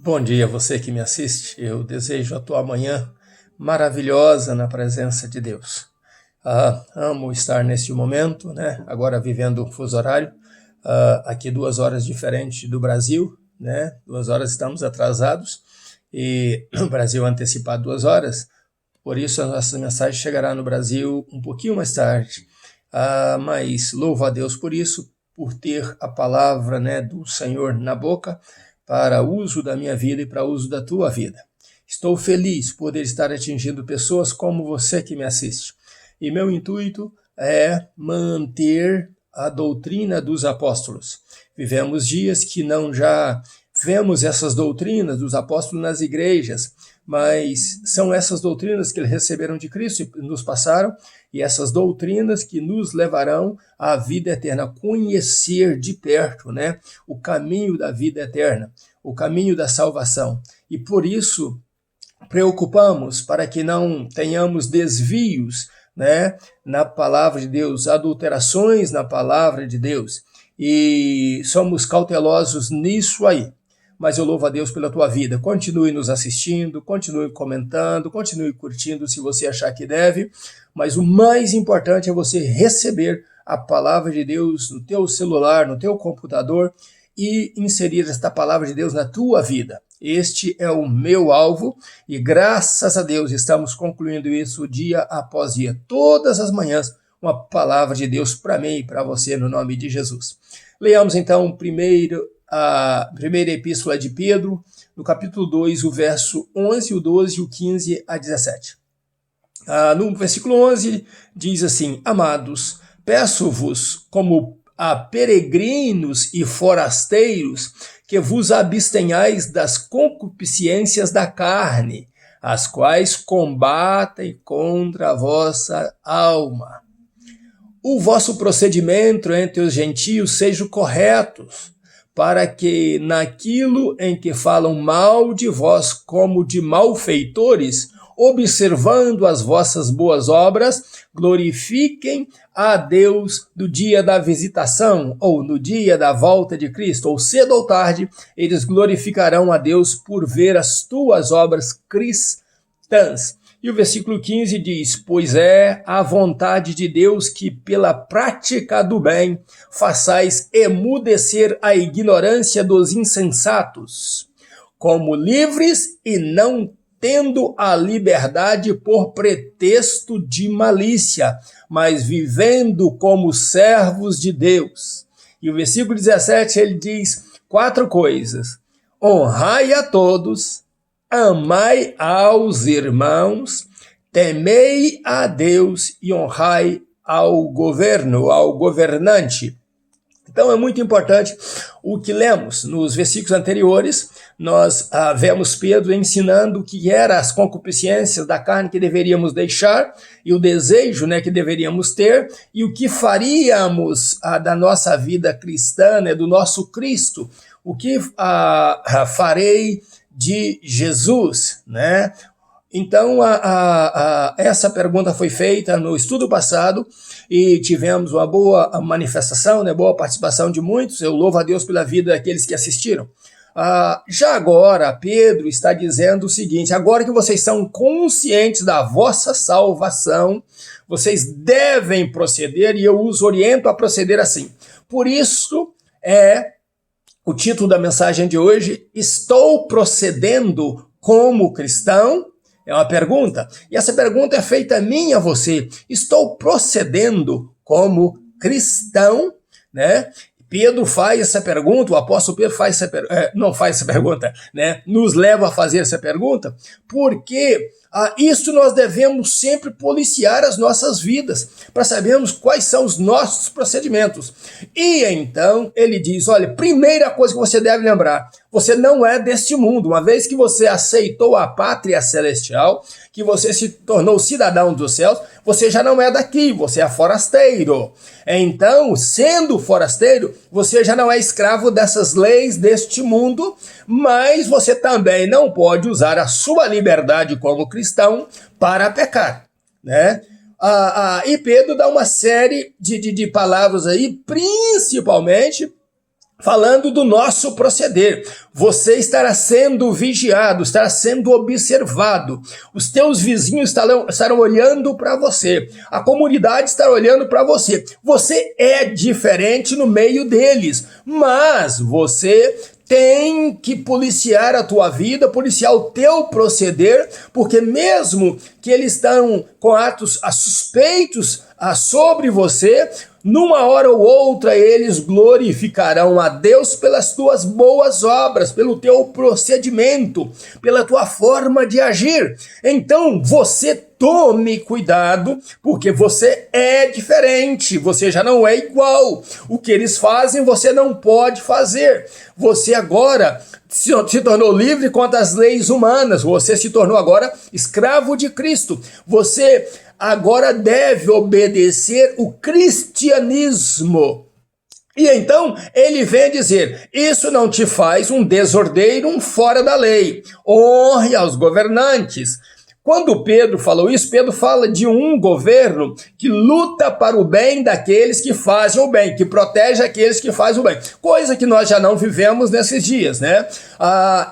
Bom dia, você que me assiste. Eu desejo a tua manhã maravilhosa na presença de Deus. Amo estar neste momento, né? Agora vivendo o fuso horário, aqui 2 horas diferente do Brasil, né? 2 horas estamos atrasados e o Brasil antecipado 2 horas. Por isso a nossa mensagem chegará no Brasil um pouquinho mais tarde. Mas louvo a Deus por isso, por ter a palavra, né, do Senhor na boca, para uso da minha vida e para uso da tua vida. Estou feliz por poder estar atingindo pessoas como você que me assiste. E meu intuito é manter a doutrina dos apóstolos. Vivemos dias que não já vemos essas doutrinas dos apóstolos nas igrejas, mas são essas doutrinas que eles receberam de Cristo e nos passaram, e essas doutrinas que nos levarão à vida eterna, conhecer de perto, né, o caminho da vida eterna, o caminho da salvação. E por isso preocupamos para que não tenhamos desvios, né, na palavra de Deus, adulterações na palavra de Deus, e somos cautelosos nisso aí. Mas eu louvo a Deus pela tua vida. Continue nos assistindo, continue comentando, continue curtindo se você achar que deve, mas o mais importante é você receber a palavra de Deus no teu celular, no teu computador e inserir esta palavra de Deus na tua vida. Este é o meu alvo e graças a Deus estamos concluindo isso dia após dia, todas as manhãs, uma palavra de Deus para mim e para você no nome de Jesus. Leamos então a primeira epístola de Pedro, no capítulo 2, o verso 11, o 12, o 15 a 17. No versículo 11 diz assim: Amados, peço-vos como a peregrinos e forasteiros que vos abstenhais das concupiscências da carne, as quais combatem contra a vossa alma. O vosso procedimento entre os gentios seja correto, para que naquilo em que falam mal de vós como de malfeitores, observando as vossas boas obras, glorifiquem a Deus no dia da visitação, ou no dia da volta de Cristo, ou cedo ou tarde, eles glorificarão a Deus por ver as tuas obras cristãs. E o versículo 15 diz: Pois é a vontade de Deus que pela prática do bem façais emudecer a ignorância dos insensatos, como livres e não tendo a liberdade por pretexto de malícia, mas vivendo como servos de Deus. E o versículo 17 ele diz 4 coisas: honrai a todos, amai aos irmãos, temei a Deus e honrai ao governo, ao governante. Então é muito importante o que lemos nos versículos anteriores. Nós vemos Pedro ensinando o que eram as concupiscências da carne que deveríamos deixar e o desejo, né, que deveríamos ter e o que faríamos da nossa vida cristã, né, do nosso Cristo. O que farei de Jesus, né? Então, essa pergunta foi feita no estudo passado e tivemos uma boa manifestação, né, boa participação de muitos. Eu louvo a Deus pela vida daqueles que assistiram. Já agora, Pedro está dizendo o seguinte: agora que vocês são conscientes da vossa salvação, vocês devem proceder, e eu os oriento a proceder assim. Por isso o título da mensagem de hoje: Estou procedendo como cristão? É uma pergunta, e essa pergunta é feita a mim e a você. Estou procedendo como cristão, né? Pedro faz essa pergunta, o apóstolo Pedro não faz essa pergunta, né? Nos leva a fazer essa pergunta, porque isso nós devemos sempre policiar as nossas vidas, para sabermos quais são os nossos procedimentos. E então ele diz: olha, primeira coisa que você deve lembrar, você não é deste mundo. Uma vez que você aceitou a pátria celestial, que você se tornou cidadão dos céus, você já não é daqui, você é forasteiro. Então, sendo forasteiro, você já não é escravo dessas leis deste mundo, mas você também não pode usar a sua liberdade como cristão para pecar, né? E Pedro dá uma série de palavras aí, principalmente falando do nosso proceder. Você estará sendo vigiado, estará sendo observado. Os teus vizinhos estarão olhando para você. A comunidade estará olhando para você. Você é diferente no meio deles, mas você tem que policiar a tua vida, policiar o teu proceder, porque mesmo que eles estão com atos suspeitos sobre você, numa hora ou outra eles glorificarão a Deus pelas tuas boas obras, pelo teu procedimento, pela tua forma de agir. Então você tome cuidado, porque você é diferente, você já não é igual. O que eles fazem você não pode fazer. Você agora se tornou livre contra as leis humanas, você se tornou agora escravo de Cristo. Você agora deve obedecer o cristianismo. E então ele vem dizer, isso não te faz um desordeiro, um fora da lei. Honre aos governantes. Quando Pedro falou isso, Pedro fala de um governo que luta para o bem daqueles que fazem o bem, que protege aqueles que fazem o bem, coisa que nós já não vivemos nesses dias, né?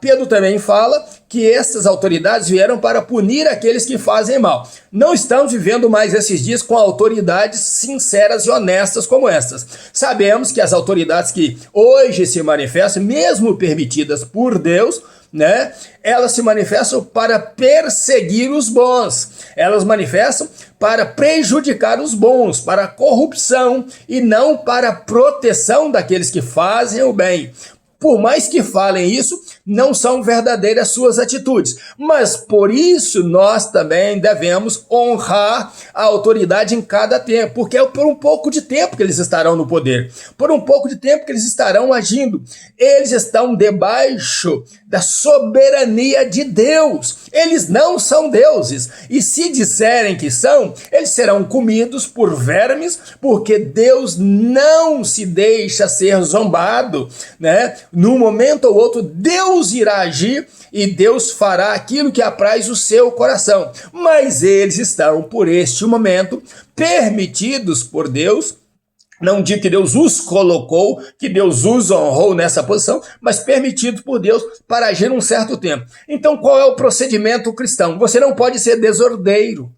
Pedro também fala que essas autoridades vieram para punir aqueles que fazem mal. Não estamos vivendo mais esses dias com autoridades sinceras e honestas como essas. Sabemos que as autoridades que hoje se manifestam, mesmo permitidas por Deus, né? Elas se manifestam para perseguir os bons, elas manifestam para prejudicar os bons, para a corrupção e não para a proteção daqueles que fazem o bem. Por mais que falem isso, não são verdadeiras suas atitudes. Mas por isso nós também devemos honrar a autoridade em cada tempo, porque é por um pouco de tempo que eles estarão no poder, por um pouco de tempo que eles estarão agindo. Eles estão debaixo da soberania de Deus. Eles não são deuses. E se disserem que são, eles serão comidos por vermes, porque Deus não se deixa ser zombado, né? Num momento ou outro, Deus irá agir e Deus fará aquilo que apraz o seu coração. Mas eles estão, por este momento, permitidos por Deus. Não digo que Deus os colocou, que Deus os honrou nessa posição, mas permitido por Deus para agir um certo tempo. Então, qual é o procedimento cristão? Você não pode ser desordeiro.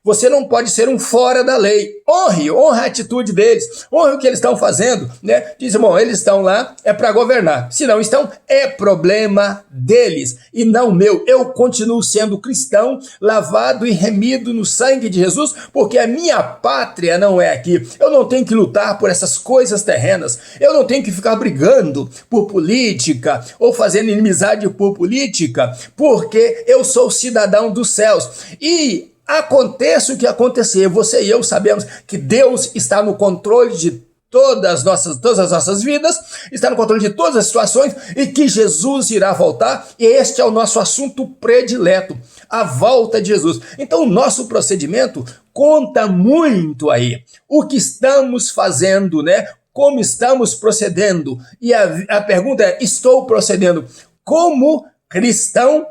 Você não pode ser um fora da lei. Honre a atitude deles, honre o que eles estão fazendo, né? Diz, bom, eles estão lá, é para governar. Se não estão, é problema deles e não meu. Eu continuo sendo cristão, lavado e remido no sangue de Jesus, porque a minha pátria não é aqui. Eu não tenho que lutar por essas coisas terrenas. Eu não tenho que ficar brigando por política ou fazendo inimizade por política, porque eu sou cidadão dos céus. E aconteça o que acontecer, você e eu sabemos que Deus está no controle de todas as nossas vidas, está no controle de todas as situações e que Jesus irá voltar, e este é o nosso assunto predileto, a volta de Jesus. Então o nosso procedimento conta muito aí, o que estamos fazendo, né? Como estamos procedendo, e a pergunta é, estou procedendo como cristão?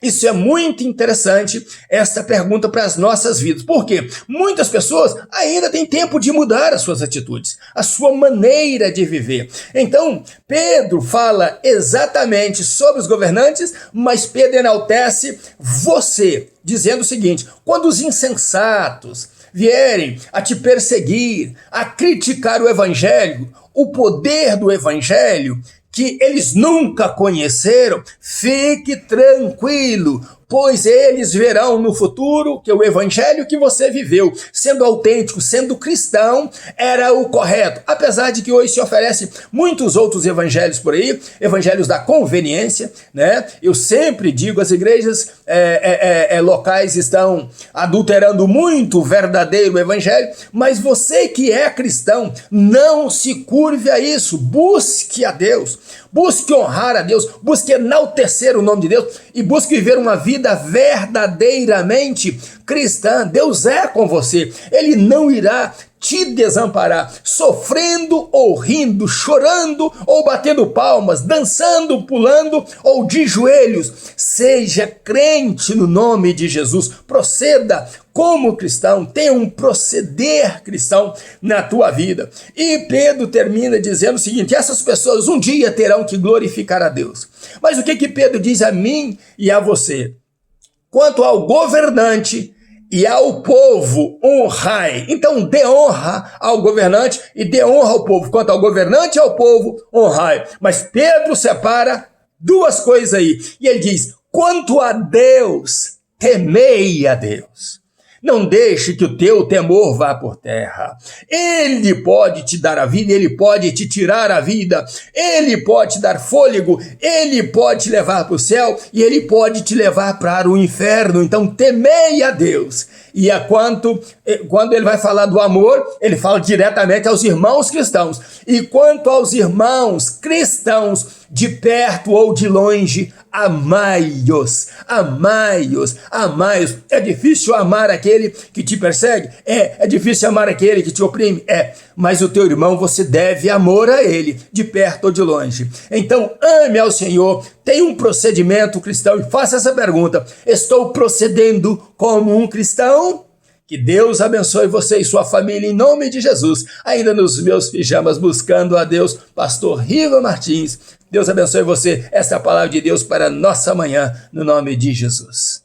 Isso é muito interessante, essa pergunta para as nossas vidas. Por quê? Muitas pessoas ainda têm tempo de mudar as suas atitudes, a sua maneira de viver. Então, Pedro fala exatamente sobre os governantes, mas Pedro enaltece você, dizendo o seguinte, quando os insensatos vierem a te perseguir, a criticar o evangelho, o poder do evangelho, que eles nunca conheceram, fique tranquilo, pois eles verão no futuro que o evangelho que você viveu, sendo autêntico, sendo cristão, era o correto. Apesar de que hoje se oferecem muitos outros evangelhos por aí, evangelhos da conveniência, né? Eu sempre digo, as igrejas locais estão adulterando muito o verdadeiro evangelho, mas você que é cristão, não se curve a isso, busque a Deus, busque honrar a Deus, busque enaltecer o nome de Deus e busque viver uma vida verdadeiramente cristã, Deus é com você. Ele não irá te desamparar, sofrendo ou rindo, chorando ou batendo palmas, dançando, pulando ou de joelhos. Seja crente no nome de Jesus, proceda como cristão, tenha um proceder cristão na tua vida. E Pedro termina dizendo o seguinte: essas pessoas um dia terão que glorificar a Deus. Mas o que Pedro diz a mim e a você? Quanto ao governante e ao povo, honrai. Então dê honra ao governante e dê honra ao povo. Quanto ao governante e ao povo, honrai. Mas Pedro separa duas coisas aí. E ele diz: quanto a Deus, temei a Deus. Não deixe que o teu temor vá por terra. Ele pode te dar a vida, ele pode te tirar a vida, ele pode te dar fôlego, ele pode te levar para o céu e ele pode te levar para o inferno. Então temei a Deus. E quando ele vai falar do amor, ele fala diretamente aos irmãos cristãos. E quanto aos irmãos cristãos, de perto ou de longe, amai-os, amai-os, amai-os. É difícil amar aquele que te persegue? É difícil amar aquele que te oprime? Mas o teu irmão, você deve amor a ele, de perto ou de longe. Então, ame ao Senhor, tenha um procedimento cristão e faça essa pergunta: estou procedendo como um cristão? Que Deus abençoe você e sua família em nome de Jesus. Ainda nos meus pijamas, buscando a Deus, pastor Riva Martins. Deus abençoe você. Essa é a palavra de Deus para nossa manhã, no nome de Jesus.